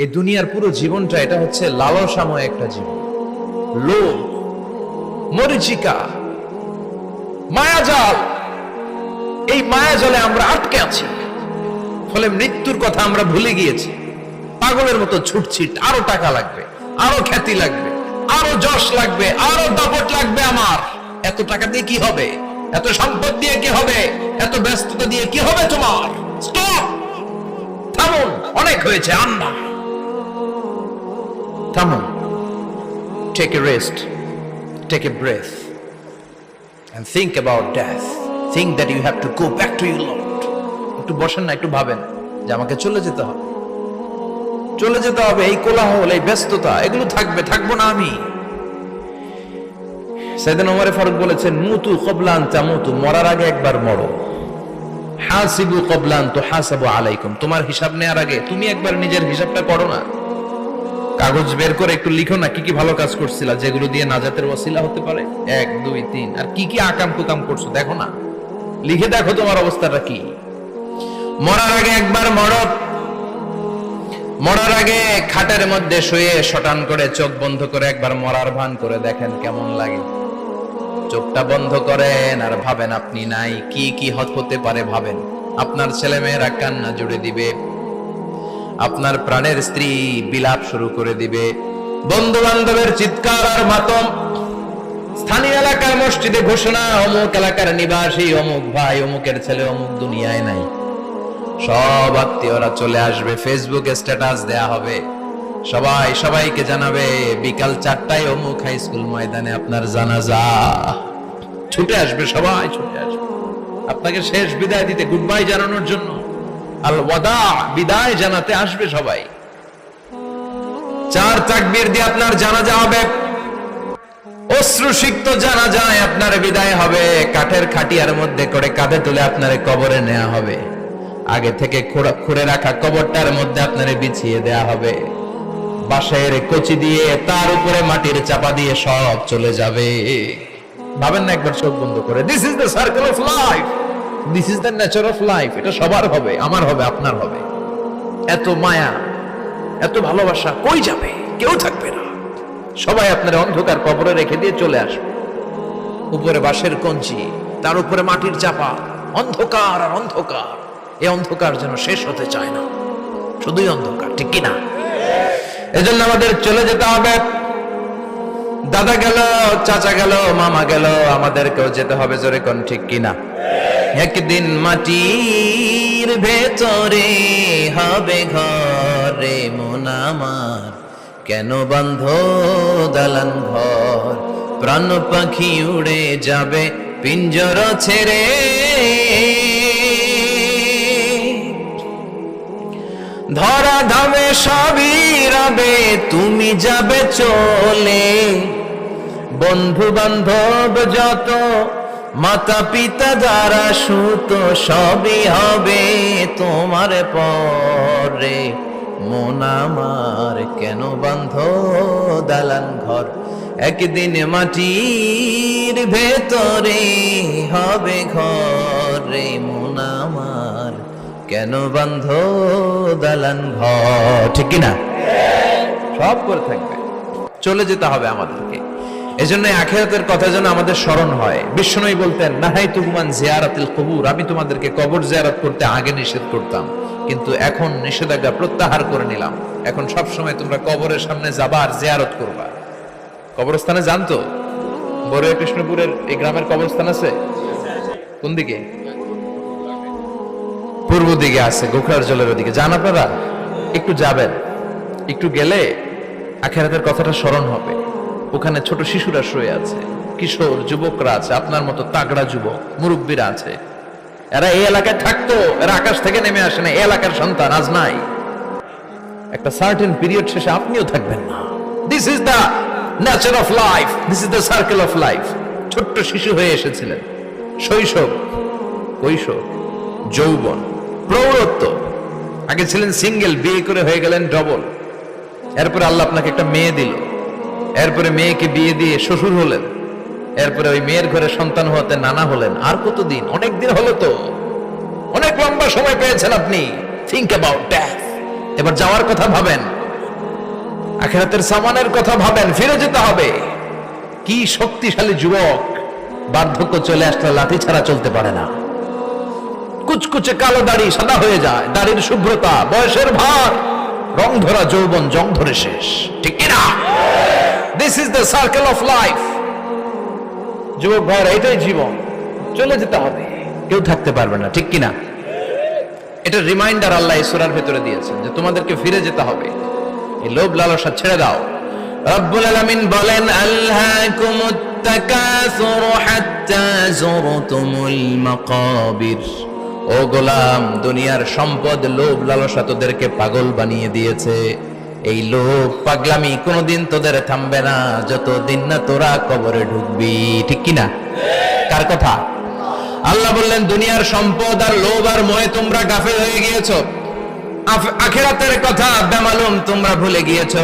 এই দুনিয়ার পুরো জীবনটা এটা হচ্ছে লালসাময় একটা জীবন, লোভ, মরিচিকা, মায়াজাল। এই মায়াজালে আমরা আটকে আছি, ফলে মৃত্যুর কথা আমরা ভুলে গিয়েছি। পাগলের মতো ছুটছি, আরো টাকা লাগবে, আরো খ্যাতি লাগবে, আরো যশ লাগবে, আরো দাপট লাগবে। আমার এত টাকা দিয়ে কি হবে? এত সম্পদ দিয়ে কি হবে? এত ব্যস্ততা দিয়ে কি হবে? তোমার স্টপ, থামুন, অনেক হয়েছে, আন্না থামুন। Take a rest, take a breath and think about death. Think that you have to go back to your Lord. একটু বসেন না, একটু ভাবেন যে আমাকে চলে যেতে হবে, চলে যেতে হবে। এই কোলাহল, এই ব্যস্ততা, এগুলো থাকবে, থাকবো না আমি। সাইয়েদনা ওমর ফারুক বলেছেন, মুতু ক্বাবলা আন তামুতু, মরার আগে একবার মরো। হাসিবু ক্বাবলা আন তুহাসাবু আলাইকুম, তোমার হিসাব নেওয়ার আগে তুমি একবার নিজের হিসাবটা করো না। কাগজ বের করে একটু লিখো না কি কি ভালো কাজ করছিলা, যেগুলো দিয়ে নাজাতের ওসিলা হতে পারে। 1 2 3, আর কি কি আকাম কুকাম করছো দেখো না, লিখে দেখো তোমার অবস্থাটা কি। মরার আগে একবার মরো। মরার আগে খাটের মধ্যে শুয়ে শটান করে চোখ বন্ধ করে একবার মরার ভান করে দেখেন কেমন লাগে। চোখটা বন্ধ করেন আর ভাবেন আপনি নাই, কি কি হতে পারে ভাবেন। আপনার ছেলে মেয়েরা কান্না জুড়ে দিবে, আপনার প্রাণের স্ত্রী বিলাপ শুরু করে দিবে, বন্ধু বান্ধবের চিৎকার আর মাতম, স্থানীয় এলাকার মসজিদে ঘোষণা, অমুক এলাকার নিবাসী অমুক ভাই অমুকের ছেলে অমুক দুনিয়ায় নাই। সব আত্মীয়রা চলে আসবে, ফেসবুকে স্ট্যাটাস দেয়া হবে, সবাই সবাইকে জানাবে বিকাল 4টায় অমুক হাই স্কুল ময়দানে আপনার জানাজা। ছুটে আসবে, সবাই ছুটে আসবে আপনাকে শেষ বিদায় দিতে, গুড বাই জানানোর জন্য, আল ওয়াদা, বিদায় জানাতে আসবে সবাই। 4 তাকবীর দিয়ে আপনার জানাজা হবে, অশ্রুসিক্ত জানাজায় আপনার বিদায় হবে। কাঠের খাটিয়ার মধ্যে করে কাঁধে তুলে আপনার কবরে নেওয়া হবে। আগে থেকে খুঁড়ে রাখা কবরটার মধ্যে আপনারে বিছিয়ে দেয়া হবে। বাঁশের কচি দিয়ে তার উপরে মাটির চাপা দিয়ে সব চলে যাবে। ভাবেন না একবার চোখ বন্ধ করে, this is the circle of life, this is the nature of life. এটা সবার হবে, আমার হবে, আপনার হবে। এত মায়া, এত ভালোবাসা কই যাবে? কেউ থাকবে না, সবাই আপনার অন্ধকার কবরে রেখে দিয়ে চলে আসবে। উপরে বাঁশের কঞ্চি, তার উপরে মাটির চাপা, অন্ধকার আর অন্ধকার। এই অন্ধকার যেন শেষ হতে চায় না, শুধুই অন্ধকার, ঠিক কিনা? এজন্য আমাদের চলে যেতে হবে। দাদা গেল, চাচা গেল, মামা গেল, আমাদেরকেও যেতে হবে, জোরে কোন ঠিক কিনা? একদিন মাটির ভেতরে হবে ঘরে মন আমার, কেন বন্ধ দালান ঘর, প্রাণ পাখি উড়ে যাবে পিঞ্জর ছেড়ে। ধরা ধামে সবই রবে, তুমি যাবে চলে। বন্ধু বান্ধব যত, মাতা পিতা যারা সুত, সবই হবে তোমার পরে। মন আমার কেন বন্ধ দালান ঘর, একদিন মাটির ভেতরে হবে ঘরে মন আমার, কেন বন্ধ দালান ঘর, ঠিক কিনা? সব করে থাকবে, চলে যেতে হবে আমাদেরকে। এজন্য আখিরাতের কথা যেন আমাদের স্মরণ হয়। বিশ্বনবী বলতেন, নাহাইতুকুম আন জিয়ারাতিল কুবুর, আমি তোমাদেরকে কবর জিয়ারত করতে আগে নিষেধ করতাম, কিন্তু এখন নিষেধাজ্ঞা প্রত্যাহার করে নিলাম। এখন সব সময় তোমরা কবরের সামনে যাবা আর জিয়ারত করবা। কবরস্থানে জানতো বড়ুয়া কৃষ্ণপুরের এই গ্রামের কবরস্থান আছে কোন দিকে? পূর্ব দিকে আছে, গোখরার জলের ওদিকে। যান আপনারা, একটু যাবেন, একটু গেলে আখিরাতের কথাটা স্মরণ হবে। ওখানে ছোট শিশুরা শুয়ে আছে, কিশোর যুবকরা আছে, আপনার মতো তাগড়া যুবক, মুরব্বীরা আছে। এরা এই এলাকায় থাকতো, এরা আকাশ থেকে নেমে আসে না, এই এলাকার সন্তান, আজ নাই। একটা সার্টেন পিরিয়ড শেষে আপনিও থাকবেন না। This is the nature of life, this is the circle of life. ছোট্ট শিশু হয়ে এসেছিলেন, শৈশব, কৈশোর, যৌবন, প্রৌঢ়ত্ব। আগে ছিলেন সিঙ্গেল, বিয়ে করে হয়ে গেলেন ডবল। এরপরে আল্লাহ আপনাকে একটা মেয়ে দিল, এরপরে মেয়েকে বিয়ে দিয়ে শ্বশুর হলেন, এরপরে ওই মেয়ের ঘরে সন্তান হতে নানা হলেন। আর কতদিন? অনেক দিন হলো তো, অনেক লম্বা সময় পেয়েছেন আপনি। Think about death. এবার যাওয়ার কথা ভাবেন। আখিরাতের সামানের কথা ভাবেন, ফিরে যেতে হবে। কি শক্তিশালী যুবক, বার্ধক্য চলে আসলে লাঠি ছাড়া চলতে পারে না। কুচকুচে কালো দাড়ি সাদা হয়ে যায়, দাড়ির শুভ্রতা, বয়সের ভার, রং ধরা যৌবন জং ধরে শেষ, ঠিক কিনা? This is the circle of life. যুবক ভাইরা, এটাই জীবন, চলে যেতে হবে, কেউ থাকতে পারবে না, ঠিক কিনা? এটা রিমাইন্ডার আল্লাহ এই সূরার ভিতরে দিয়েছেন যে তোমাদেরকে ফিরে যেতে হবে। এই লোভ লালসা ছেড়ে দাও। রব্বুল আলামিন বলেন, আলহাকুমুত তাকাসুর হাত্তা যুরতুমুল মাকাবির। ও গোলাম, দুনিয়ার সম্পদ, লোভ লালসা তোদেরকে পাগল বানিয়ে দিয়েছে। এই লোভ পাগলামি কোনোদিন তোদের থামবে না যতদিন না তোরা কবরে ঢুকবি, ঠিক কিনা? কার কথা? আল্লাহ বললেন, দুনিয়ার সম্পদ আর লোভ আর মোহে তোমরা গাফেল হয়ে গিয়েছো, আখিরাতের কথা বেমালুম তোমরা ভুলে গিয়েছো।